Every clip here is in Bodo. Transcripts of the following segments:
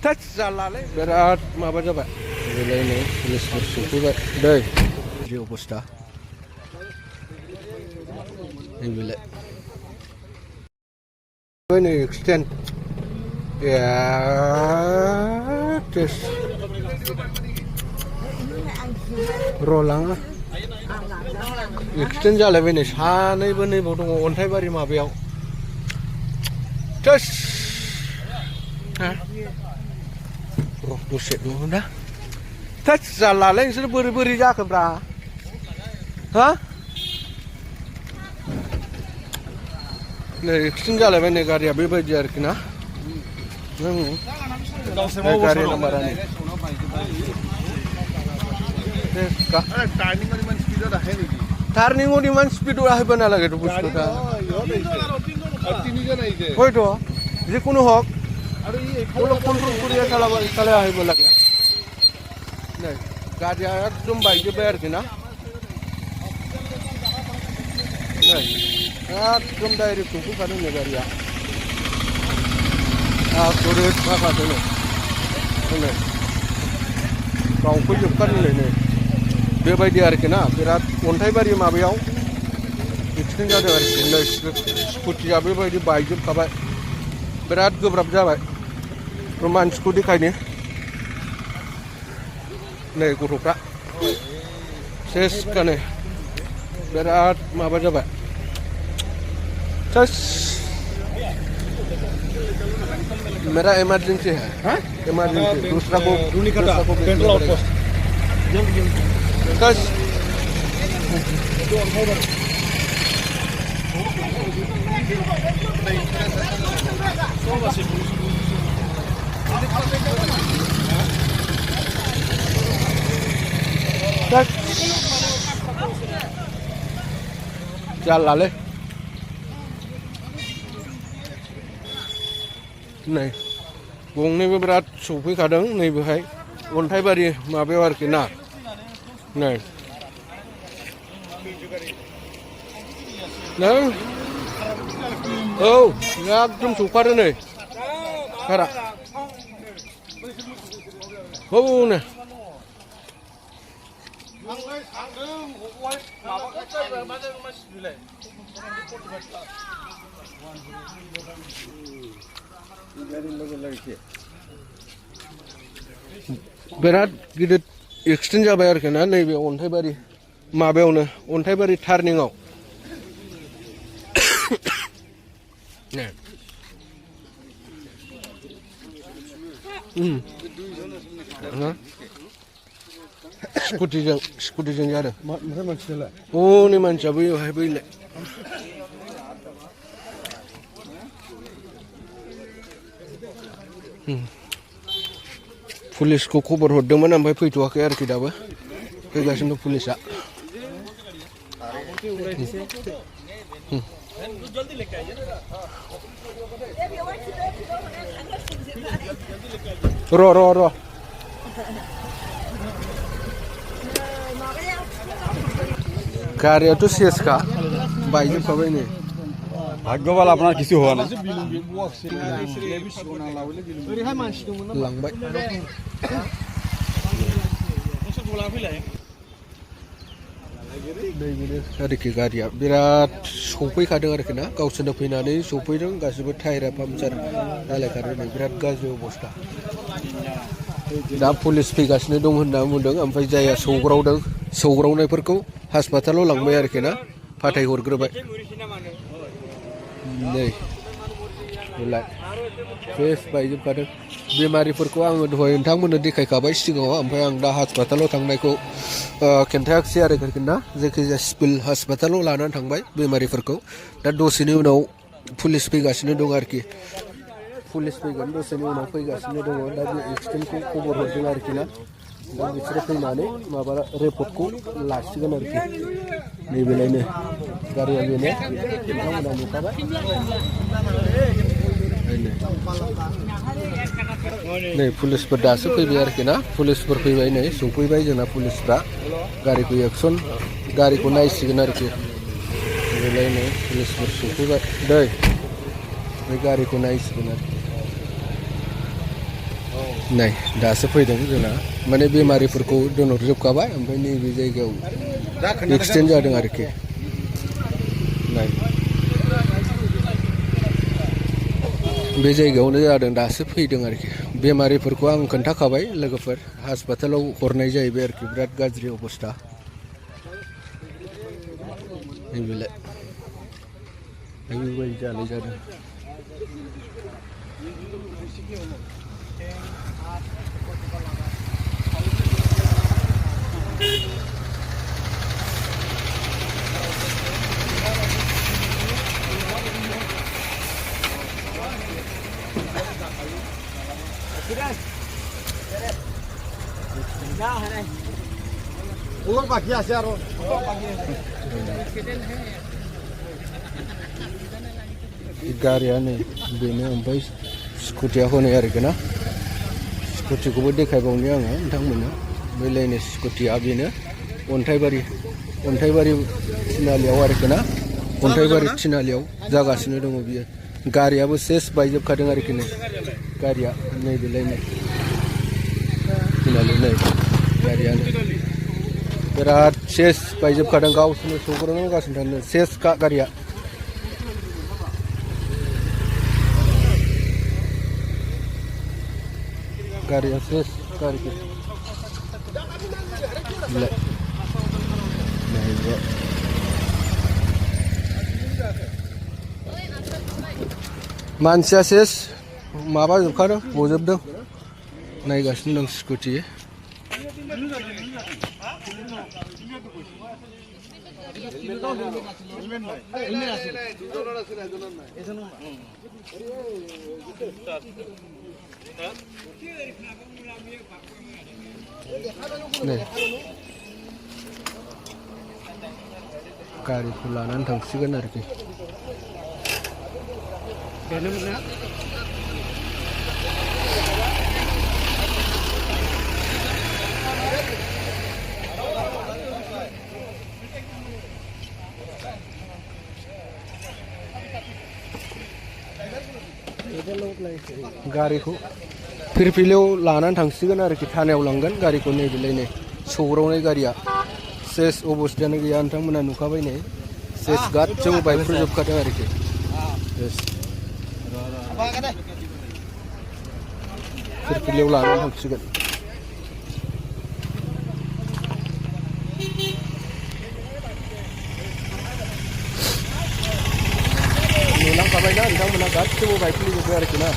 टच जालालै बिराद माबा जाबाय बेलायनो पुलिसफोर सफैबाय दै जे अबस्था नैबेलाय नै एक्सिडेन्ट रलाङा एक्सिडेन्ट जालायबाय नै सानैबो नैबाव दङ अन्थाइबारि माबायाव टच र' दसे नुना टच जालालै नोंसोर बोरै बोरै जाखोब्रा हा नै एक्सिडेन्ट जालायबाय नै गारिया बेबायदि आरोखि ना गारि नाम्बारानो टार्निंआव इमान स्पीड আহিব নালাগে তো বস্তুটা হয়তো যিকোনো হোক আৰু অলপ কন্ট্রোল কৰি চালে আহিব লাগে নাই গাড়িয়া একদম বাইজोब्बाय आरोखि ना नै एकदम डाइरेक्ट सौफैखादों नै गारिया आसरित थाखादों नै बावफैजोबखादोंलै नै बेबायदि आरोखि ना बिराद अन्थाइबारि माबायाव एक्सिडेन्ट जादों आरोखि नै स्कुटिया बेबायदि बायजोबखाबाय बिराद गोब्राब जाबाय मानसिखौ देखायनो नै गथ'फ्रा सेसखानो बिराद माबा जाबाय मेरा इमरजेंसी है इमरजेंसी दूसरा को बस जालालै नै गंनैबो बिराद सौफैखादों नैबेहाय अन्थाइबारि माबायाव आरोखि ना नै नों औ एकदम सौखादों नै कारा हौनो बिराद गिदिर एक्सिडेन्ट जाबाय आरोखि ना नैबे अन्थाइबारि माबायावनो अन्थाइबारि टार्निंआव स्कुटिजों जादों हनै मानसिया बैहाय बैलाय पुलिसखौ खबर हरदोंमोन ओमफ्राय फैथ'वाखै आरोखि दाबो फैगासिनो दं पुलिसा र' गारियाथ' सेसखा बायजोबखाबाय नै भाग्य बाला আপনার কিছু হওয়া না लांबाय आरोखि गारिया बिराद सौफैखादों आरोखि ना गावसोरनो फैनानै सौफैदों गासिबो टायारा पामचार जालायखादों नै बिराद गाज्रि अबस्था दा पुलिस फैगासिनो दं होनना बुंदों ओमफ्राय जायहा सौग्रावदों सौग्रावनायफोरखौ हासपातालाव लांबाय आरोखि ना फाथायहरग्रोबाय नै बेलाय फेस बायजोबखादों बेमारिफोरखौ आङो दहाय नोंथांमोननो देखायखाबाय सिगाङाव ओमफ्राय आं दा हासपातालाव थांनायखौ खिन्थायाखिसै आरोखि ना जायखिजाया सिभिल हासपातालाव लानानै थांबाय बेमारिफोरखौ दा दसेनि उनाव पुलिस फैगासिनो दं आरोखि पुलिस फैगोन दसेनि उनाव फैगासिनो दङ दा बे एक्सिडेन्टखौ खबर हरदों आरोखि ना दा बिसोरो फैनानै माबा रिपर्टखौ लासिगोन आरोखि नैबेलायनो गारिया बेनो नोंथांमोना नुखाबाय नै पुलिसफोर दासो फैबाय आरोखि ना पुलिसफोर फैबाय नै सौफैबाय जोंना पुलिसफ्रा गारिखौ एक्सन गारिखौ नायसिगोन आरोखि बेलायनो पुलिसफोर सौफैबाय दै बे गारिखौ नायसिगोन आरोखि नै दासो फैदों जोंना माने बेमारिफोरखौ दोनहरजोबखाबाय ओमफ्राय नैबे जायगायाव एक्सिडेन्ट जादों आरोखि नाय बे जायगायावनो जादों दासो फैदों आरोखि बेमारिफोरखौ आं खोन्थाखाबाय लोगोफोर हास्पातालाव हरनाय जाहैबाय आरोखि बिराद गाज्रि अबस्था नैबेलाय बेबायदि जानाय जादों ulur pagi aja ro गारिया नै बेनो ओमफ्राय स्कुटिया हनै आरोखि ना स्कुटिखौबो देखायबावनि आङो नोंथांमोननो बै लाइननि स्कुटिया बेनो अन्थाइबारि थिनालियाव आरोखि ना अन्थाइबारि थिनालियाव जागासिनो दङ बियो गारियाबो सेस बायजोबखादों आरोखि नै गारिया नैबे लाइननि थिनालि नै गारियानो बिराद सेस बायजोबखादों गावसोरनो सौग्रावगासिनो थांदों सेस गारिया गारिया सेस गारिखौ मानसिया सेस माबाजोबखादों गजोबदों नायगासिनो दं स्कुटि गारिखौ लानानै थांसिगोन आरोखि गारिखौ फिरफिलियाव लानानै थांसिगोन आरोखि थानायाव लांगोन गारिखौ नैबेलाय नै सौग्रावनाय गारिया सेस अबस्थायानो गैया नोंथांमोना नुखाबाय नै सेस गासैबो बायफ्रुजोबखादों आरोखि फिरफिलियाव लानानै थांसिगोन नुलांखाबायना नोंथांमोना गासैबो बायफ्रुजोब्बाय आरोखि ना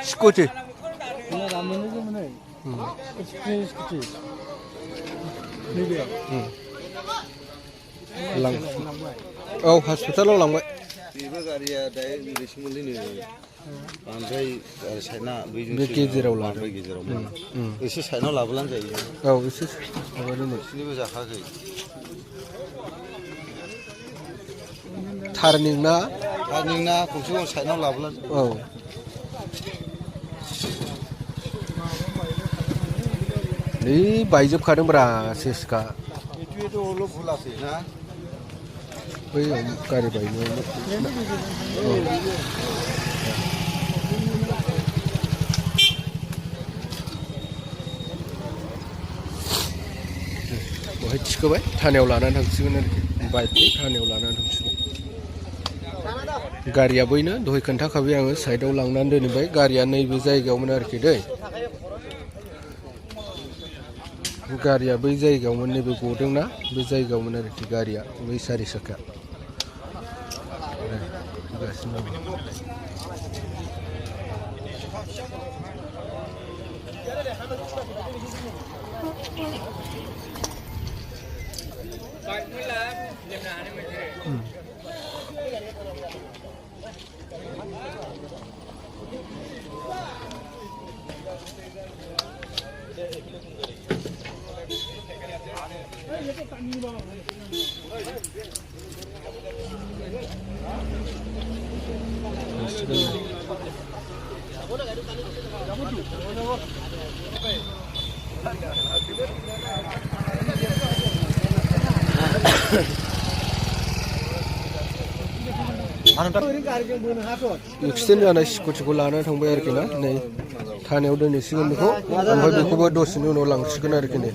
स्कुटि औ हस्पिटालाव लांबाय बेबो गारिया दायो ओरैसिमलैनो बांद्राय साइडना बे गेजेराव लाबाय गेजेराव एसे साइडनाव लाबोलानो जायो औ एसे माबादोंमोन बिसिनिबो जाखायाखै टार्निं ना खमसे खम साइडनाव लाबोलानो औ नै बायजोबखादोंब्रा सेसखा बेथ' हल' भुलासै ना बै गारि बायनायाव बहाय थिखोबाय थानायाव लानानै थांसिगोन आरोखि बाइकखौ थानायाव लानानै थांसिगोन गारिया बैनो दहाय खोन्थाखाबाय आङो साइडआव लांनानै दोनबाय गारिया नैबे जायगायावमोन आरोखि दै गारिया बै जायगायावमोन नैबे गदोंना बे जायगायावमोन आरोखि गारिया बै सारि साखा गासिनो एक्सिडेन्ट जानाय स्कुटिखौ लानानै थांबाय आरोखि ना नै थानायाव दोनहैसिगोन बेखौ ओमफ्राय बेखौबो दसेनि उनाव लांसिगोन आरोखि नै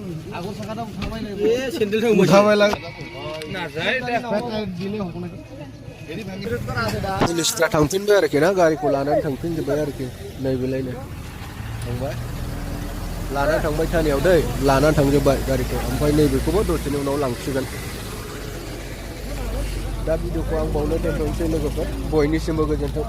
पुलिसफ्रा थांफिनबाय आरोखि ना गारिखौ लानानै थांफिनजोब्बाय आरोखि नैबेलायनो थांबाय लानानै थांबाय थानायाव दै लानानै थांजोब्बाय गारिखौ ओमफ्राय नैबेखौबो दसेनि उनाव लांसिगोन दा भिडिअखौ आं बावनो दोनथ'नोसै लोगोफोर बयनिसिमबो गोजोन्थों